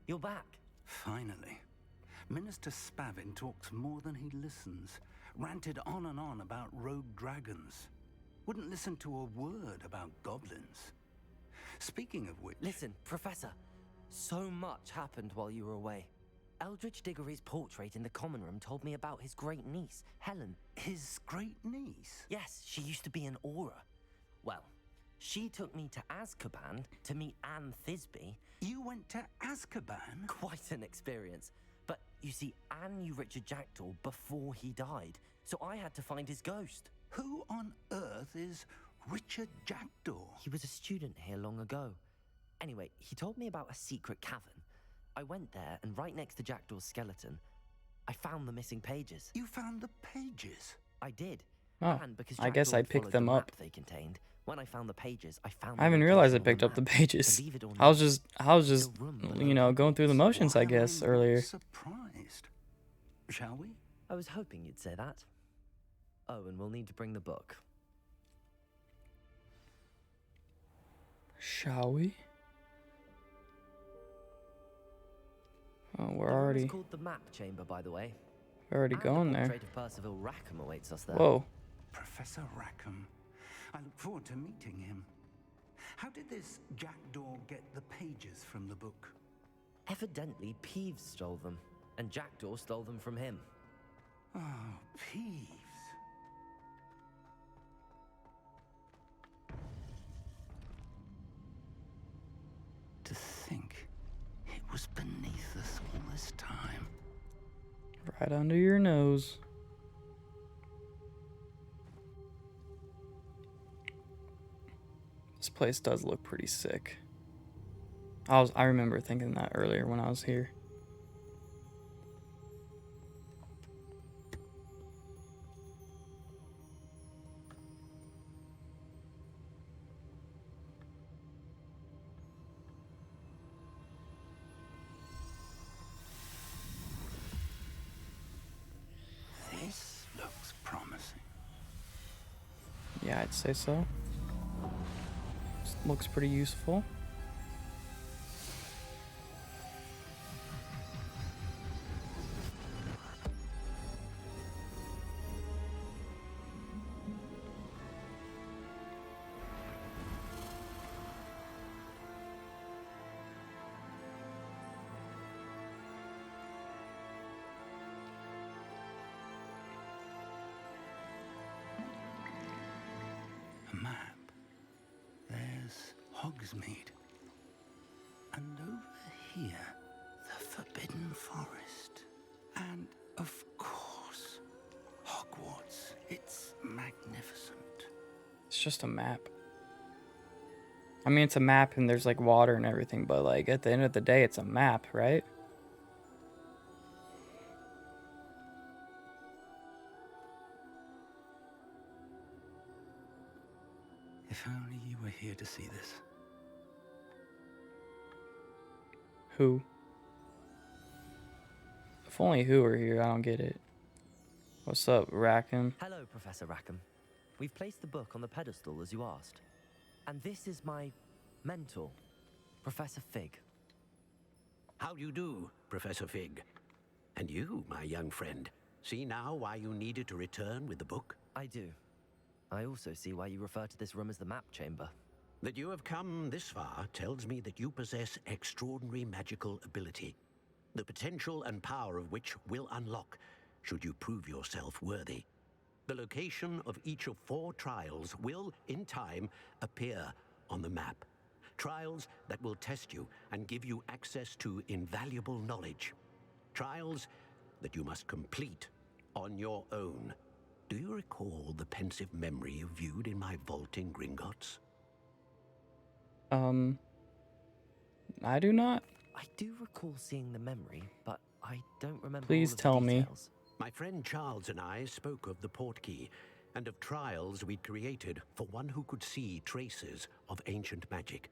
You're back. Finally. Minister Spavin talks more than he listens. Ranted on and on about rogue dragons. Wouldn't listen to a word about goblins. Speaking of which... Listen, Professor. So much happened while you were away. Eldridge Diggory's portrait in the common room told me about his great niece, Helen. His great niece? Yes, she used to be an Auror. Well, she took me to Azkaban to meet Anne Thisbe. You went to Azkaban? Quite an experience. But you see, Anne knew Richard Jackdaw before he died, so I had to find his ghost. Who on earth is Richard Jackdaw? He was a student here long ago. Anyway, he told me about a secret cavern. I went there, and right next to Jackdaw's skeleton, I found the missing pages. You found the pages? I did. Oh, And because I guess Jackdaw I had picked followed them the up. map they contained, when I found the pages, I found I haven't the realized I location on picked up the map. pages. Believe it or I was not, just, the room you know, going through the motions, I guess, earlier. Surprised. Shall we? I was hoping you'd say that. Oh, and we'll need to bring the book. Shall we? Oh, we're The room already is called the Map Chamber, by the way. already And going the there. portrait of Percival Rackham awaits us there. Whoa. Professor Rackham. I look forward to meeting him. How did this Jackdaw get the pages from the book? Evidently, Peeves stole them, and Jackdaw stole them from him. Oh, Peeves. To think it was beneath us all this time. Right under your nose. This place does look pretty sick. I remember thinking that earlier when I was here. This looks promising. Yeah, I'd say so. Looks pretty useful. A map. There's Hogsmeade. And over here, the Forbidden Forest. And, of course, Hogwarts. It's magnificent. It's just a map. I mean, it's a map and there's like water and everything, but like at the end of the day, it's a map, right? If only you were here to see this. Who? If only who were here, I don't get it. What's up, Rackham? Hello, Professor Rackham. We've placed the book on the pedestal as you asked. And this is my mentor, Professor Fig. How do you do, Professor Fig? And you, my young friend, see now why you needed to return with the book? I do. I also see why you refer to this room as the Map Chamber. That you have come this far tells me that you possess extraordinary magical ability, the potential and power of which will unlock should you prove yourself worthy. The location of each of 4 trials will, in time, appear on the map. Trials that will test you and give you access to invaluable knowledge. Trials that you must complete on your own. Do you recall the pensive memory you viewed in my vault in Gringotts? I do not. I do recall seeing the memory, but I don't remember Please all of tell the me. details. My friend Charles and I spoke of the portkey and of trials we'd created for one who could see traces of ancient magic.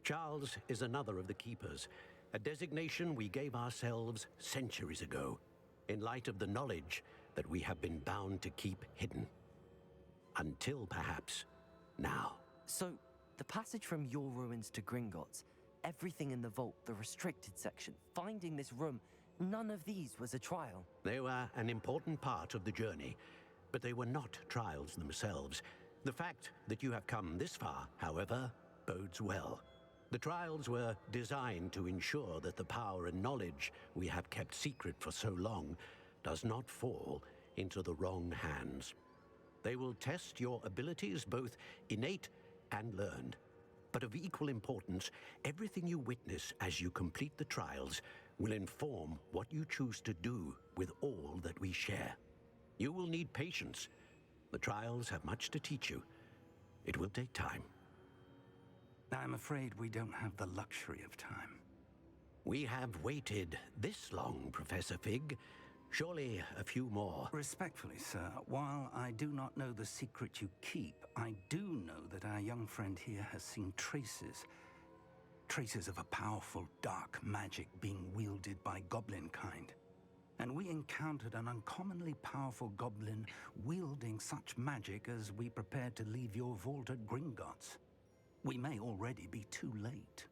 Charles is another of the keepers, a designation we gave ourselves centuries ago, in light of the knowledge that we have been bound to keep hidden. Until perhaps now. So, the passage from your ruins to Gringotts, everything in the vault, the restricted section, finding this room, none of these was a trial. They were an important part of the journey, but they were not trials themselves. The fact that you have come this far, however, bodes well. The trials were designed to ensure that the power and knowledge we have kept secret for so long does not fall into the wrong hands. They will test your abilities, both innate and learned. But of equal importance, everything you witness as you complete the trials will inform what you choose to do with all that we share. You will need patience. The trials have much to teach you. It will take time. I'm afraid we don't have the luxury of time. We have waited this long, Professor Fig. Surely a few more. Respectfully, sir, while I do not know the secret you keep, I do know that our young friend here has seen traces of a powerful dark magic being wielded by goblin kind. And we encountered an uncommonly powerful goblin wielding such magic as we prepared to leave your vault at Gringotts. We may already be too late.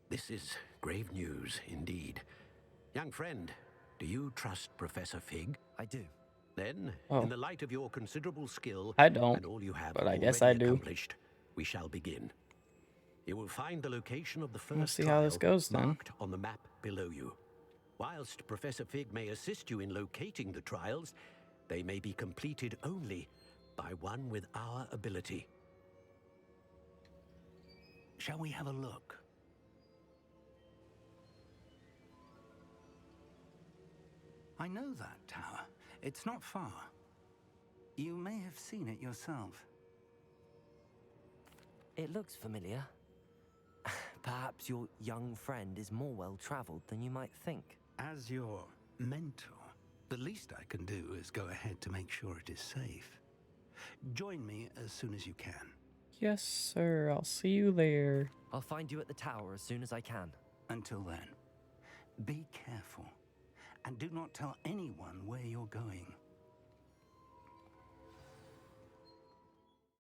This is grave news indeed. Young friend, do you trust Professor Fig? I do. Then, Oh. in the light of your considerable skill I don't, and all you have but I already guess I do. accomplished, we shall begin. You will find the location of the We'll first see how this trial goes then. marked on the map below you. Whilst Professor Fig may assist you in locating the trials, they may be completed only by one with our ability. Shall we have a look? I know that tower. It's not far. You may have seen it yourself. It looks familiar. Perhaps your young friend is more well-traveled than you might think. As your mentor, the least I can do is go ahead to make sure it is safe. Join me as soon as you can. Yes, sir. I'll see you there. I'll find you at the tower as soon as I can. Until then, be careful, and do not tell anyone where you're going.